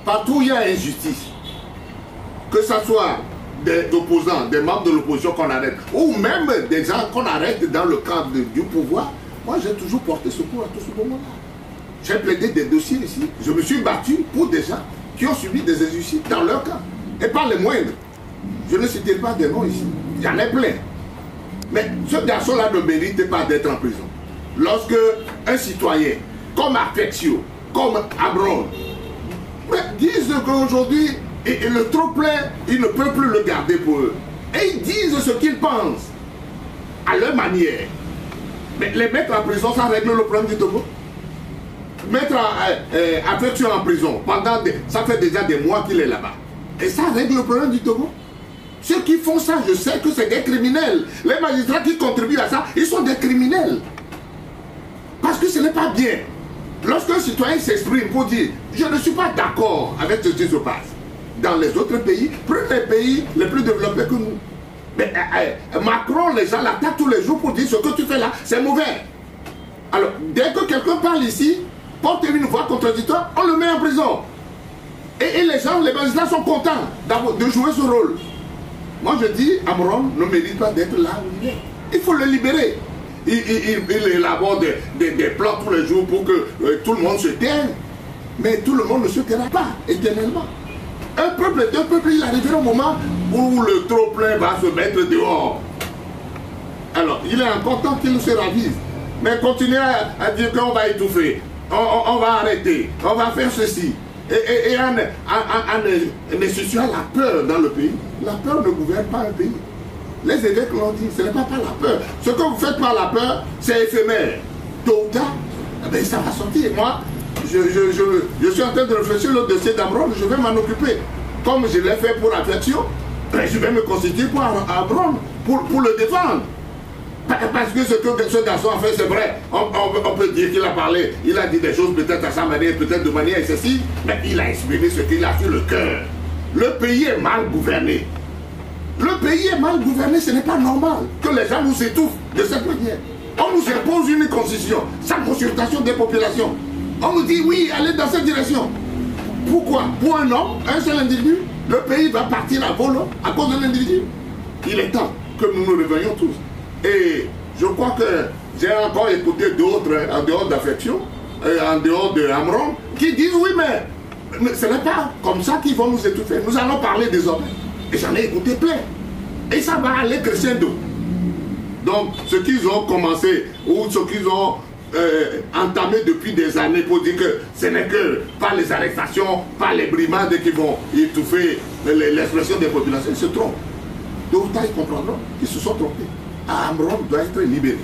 Partout où il y a injustice, que ce soit des opposants, des membres de l'opposition qu'on arrête, ou même des gens qu'on arrête dans le cadre du pouvoir, moi j'ai toujours porté secours à tout ce moment-là. J'ai plaidé des dossiers ici. Je me suis battu pour des gens qui ont subi des injustices dans leur cas. Et pas les moindres. Je ne citerai pas des noms ici. Il y en a plein. Mais ce garçon-là ne mérite pas d'être en prison. Lorsque un citoyen, comme Affectio, comme Amron, disent qu'aujourd'hui, le trop-plein, ils ne peuvent plus le garder pour eux. Et ils disent ce qu'ils pensent, à leur manière. Mais les mettre en prison, ça règle le problème du Togo. Mettre Affectio en prison, ça fait déjà des mois qu'il est là-bas. Et ça règle le problème du Togo. Ceux qui font ça, je sais que c'est des criminels. Les magistrats qui contribuent à ça, ils sont des criminels. Parce que ce n'est pas bien. Lorsqu'un citoyen s'exprime pour dire « Je ne suis pas d'accord avec ce qui se passe », dans les autres pays, prenez les pays les plus développés que nous. Mais Macron, les gens l'attaquent tous les jours pour dire « Ce que tu fais là, c'est mauvais ». Alors, dès que quelqu'un parle ici, porte une voix contradictoire, on le met en prison. Et les gens, les magistrats sont contents de jouer ce rôle. Moi je dis, Amron ne mérite pas d'être là où il est. Il faut le libérer. Il élabore des plans tous les jours pour que tout le monde se taise. Mais tout le monde ne se taira pas éternellement. Un peuple est un peuple, il arrivera au moment où le trop-plein va se mettre dehors. Alors, il est encore temps qu'il se ravise. Mais continuer à dire qu'on va étouffer, on va arrêter, on va faire ceci. Et en instituant la peur dans le pays, la peur ne gouverne pas un pays. Les évêques l'ont dit, ce n'est pas par la peur. Ce que vous faites par la peur, c'est éphémère. Tôt ou tard, ça va sortir. Moi, je suis en train de réfléchir le dossier d'Amron, je vais m'en occuper. Comme je l'ai fait pour Affectio, je vais me constituer pour Amron, pour le défendre. Parce que ce que ce garçon a fait, c'est vrai. On peut dire qu'il a parlé, il a dit des choses peut-être à sa manière, peut-être de manière excessive, mais il a exprimé ce qu'il a sur le cœur. Le pays est mal gouverné. Le pays est mal gouverné, ce n'est pas normal que les gens nous étouffent de cette manière. On nous impose une constitution sans consultation des populations. On nous dit oui, allez dans cette direction. Pourquoi? Pour un homme, un seul individu, le pays va partir à volo à cause de l'individu. Il est temps que nous nous réveillons tous. Et je crois que j'ai encore écouté d'autres en dehors d'Affectio, en dehors de Amron, qui disent oui, mais ce n'est pas comme ça qu'ils vont nous étouffer. Nous allons parler désormais. Et j'en ai écouté plein. Et ça va aller crescendo. Donc, ce qu'ils ont commencé, ou ce qu'ils ont entamé depuis des années pour dire que ce n'est que par les arrestations, par les brimades qui vont étouffer l'expression des populations, ils se trompent. Tôt ou tard, ils comprendront qu'ils se sont trompés. Amron doit être libéré.